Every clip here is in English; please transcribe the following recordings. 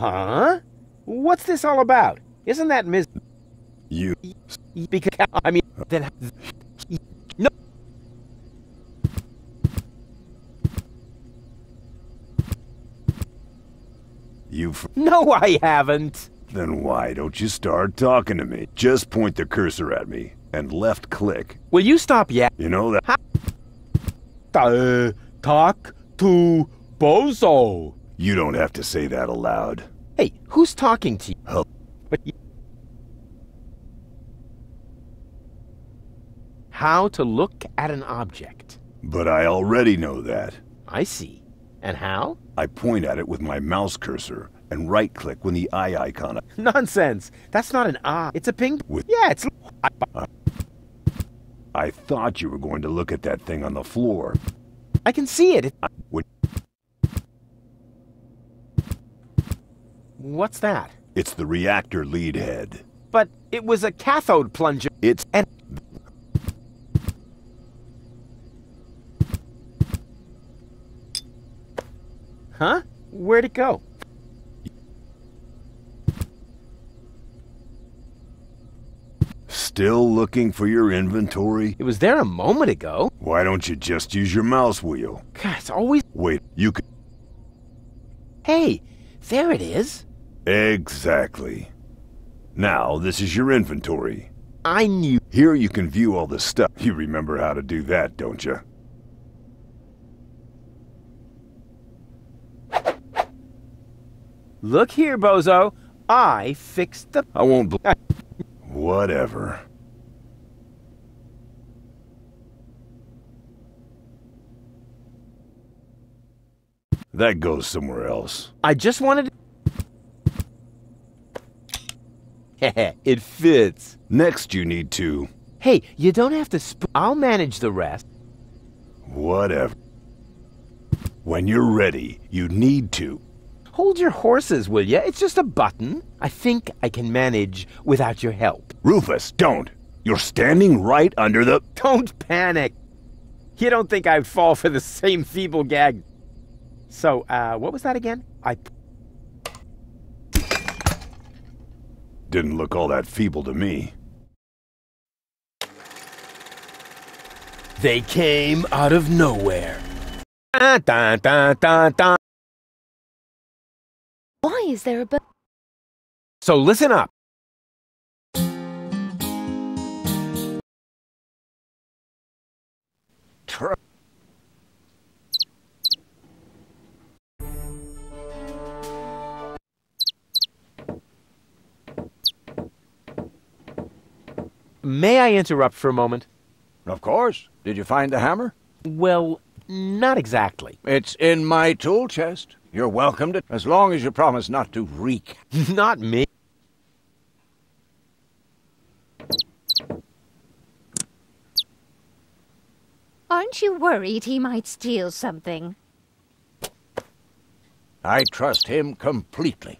Huh? What's this all about? Isn't that Miss... You... Because, I mean, then... No! No, I haven't! Then why don't you start talking to me? Just point the cursor at me and left click. Will you stop yet? You know that... Talk to Bozo. You don't have to say that aloud. Hey, who's talking to you? Huh? But how to look at an object. But I already know that. I see. And how? I point at it with my mouse cursor and right-click when the eye icon... Nonsense. That's not an eye. It's a ping... With... Yeah, it's... I thought you were going to look at that thing on the floor. I can see it. What's that? It's the reactor lead head. But it was a cathode plunger. It's... And... Huh? Where'd it go? Still looking for your inventory? It was there a moment ago. Why don't you just use your mouse wheel? God, it's always... Wait, you could... Hey, there it is. Exactly. Now, this is your inventory. I knew... Here you can view all the stuff. You remember how to do that, don't you? Look here, Bozo. I fixed the... I won't... Whatever. That goes somewhere else. I just wanted... It fits. Next you need to... Hey, you don't have to I'll manage the rest. Whatever. When you're ready, you need to... Hold your horses, will ya? It's just a button. I think I can manage without your help. Rufus, don't! You're standing right under the... Don't panic. You don't think I'd fall for the same feeble gag. So, what was that again? Didn't look all that feeble to me. They came out of nowhere. Dun, dun, dun, dun, dun. Why is there a bird? So listen up. May I interrupt for a moment? Of course. Did you find the hammer? Well, not exactly. It's in my tool chest. You're welcome to, as long as you promise not to reek. Not me. Aren't you worried he might steal something? I trust him completely.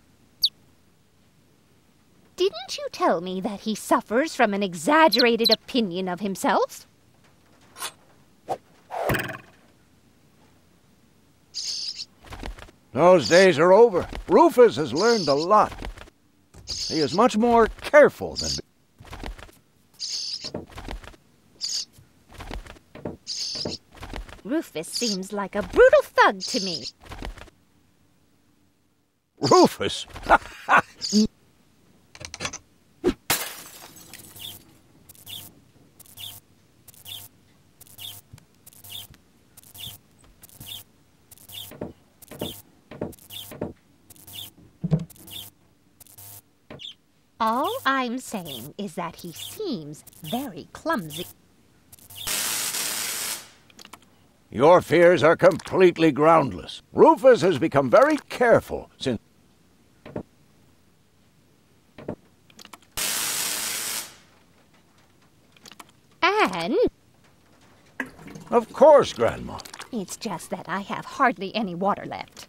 Didn't you tell me that he suffers from an exaggerated opinion of himself? Those days are over. Rufus has learned a lot. He is much more careful than... Rufus seems like a brutal thug to me. Rufus? All I'm saying is that he seems very clumsy. Your fears are completely groundless. Rufus has become very careful since... And... Of course, Grandma. It's just that I have hardly any water left.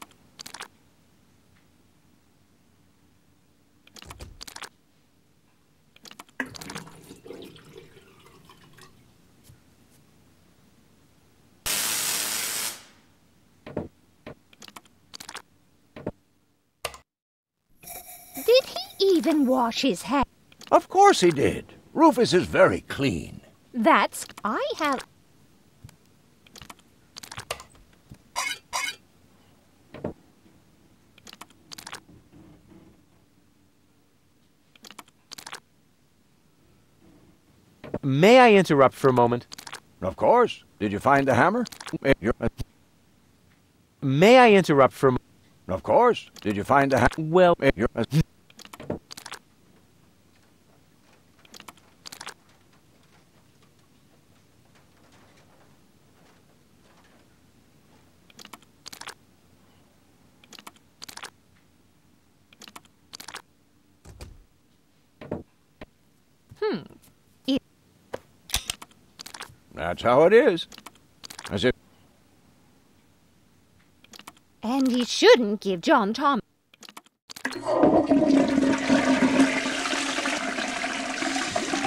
Did he even wash his hands? Of course he did. Rufus is very clean. That's... I have... May I interrupt for a moment? Of course. Did you find the hammer? May I interrupt for a moment? Of course. Did you find the hammer? Well... That's how it is. As if... And he shouldn't give John Thomas...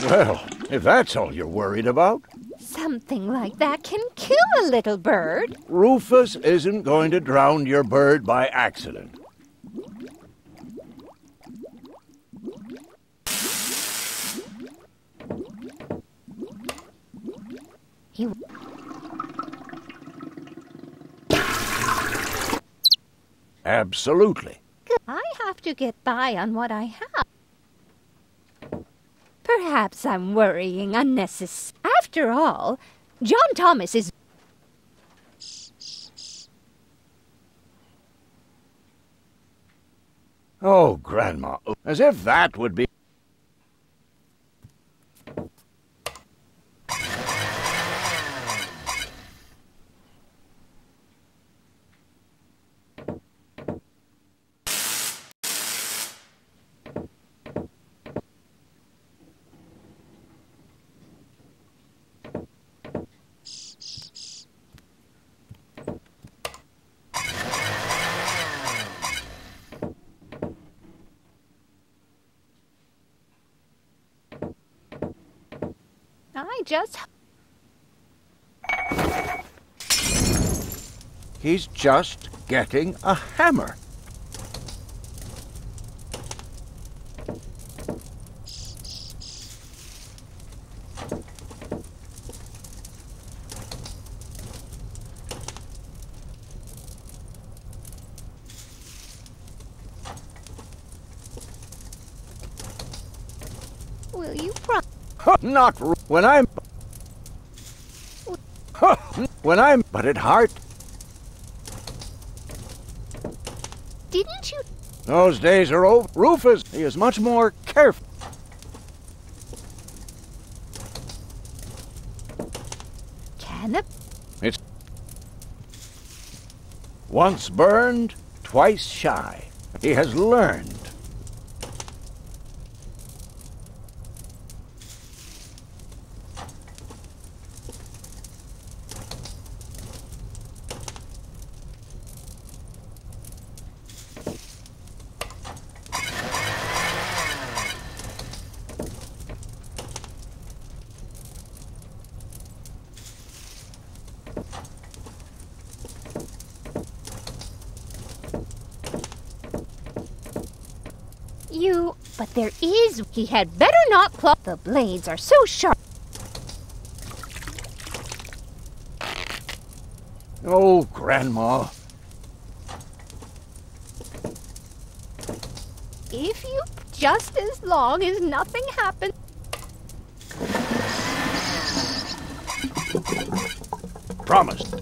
Well, if that's all you're worried about... Something like that can kill a little bird. Rufus isn't going to drown your bird by accident. He... Absolutely. I have to get by on what I have. Perhaps I'm worrying unnecessarily. After all, John Thomas is... Oh, Grandma, as if that would be... I just... He's just getting a hammer. Will you promise? Not when I'm... But at heart... Didn't you... Those days are over. Rufus, he is much more careful. It's... Once burned, twice shy. He has learned. But there is... He had better not claw... The blades are so sharp. Oh, Grandma. If you... Just as long as nothing happens... Promised.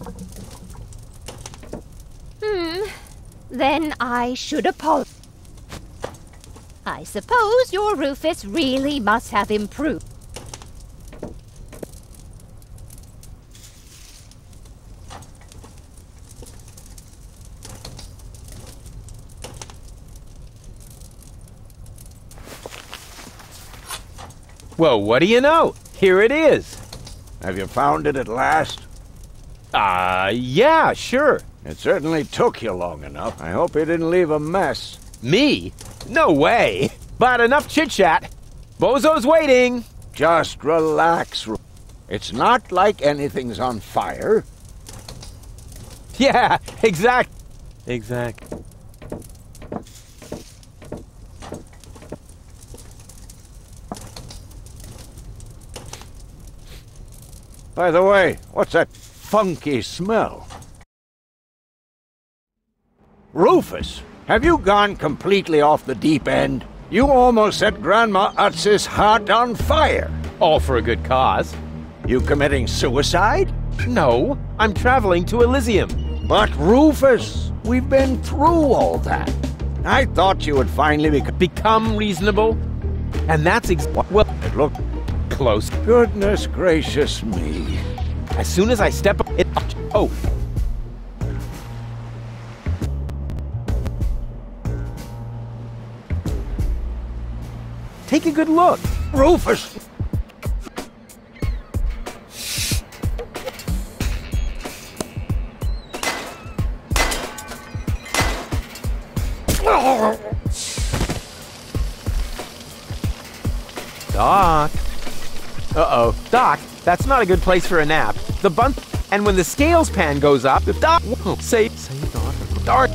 Then I should apologize. I suppose your Rufus really must have improved. Well, what do you know? Here it is. Have you found it at last? Yeah, sure. It certainly took you long enough. I hope you didn't leave a mess. Me? No way. But enough chit-chat. Bozo's waiting. Just relax. It's not like anything's on fire. Yeah, exact. By the way, what's that funky smell? Rufus, have you gone completely off the deep end? You almost set Grandma Utz's heart on fire. All for a good cause. You committing suicide? No, I'm traveling to Elysium. But Rufus, we've been through all that. I thought you would finally Become reasonable? And that's well, It looked close. Goodness gracious me. As soon as I step up, it... Oh. Take a good look. Rufus! Doc. Uh-oh. Doc, that's not a good place for a nap. The bunk... And when the scales pan goes up, if Doc... Say, daughter. Darn.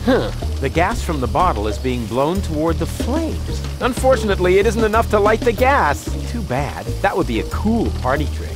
Huh. The gas from the bottle is being blown toward the flames. Unfortunately, it isn't enough to light the gas. Too bad. That would be a cool party trick.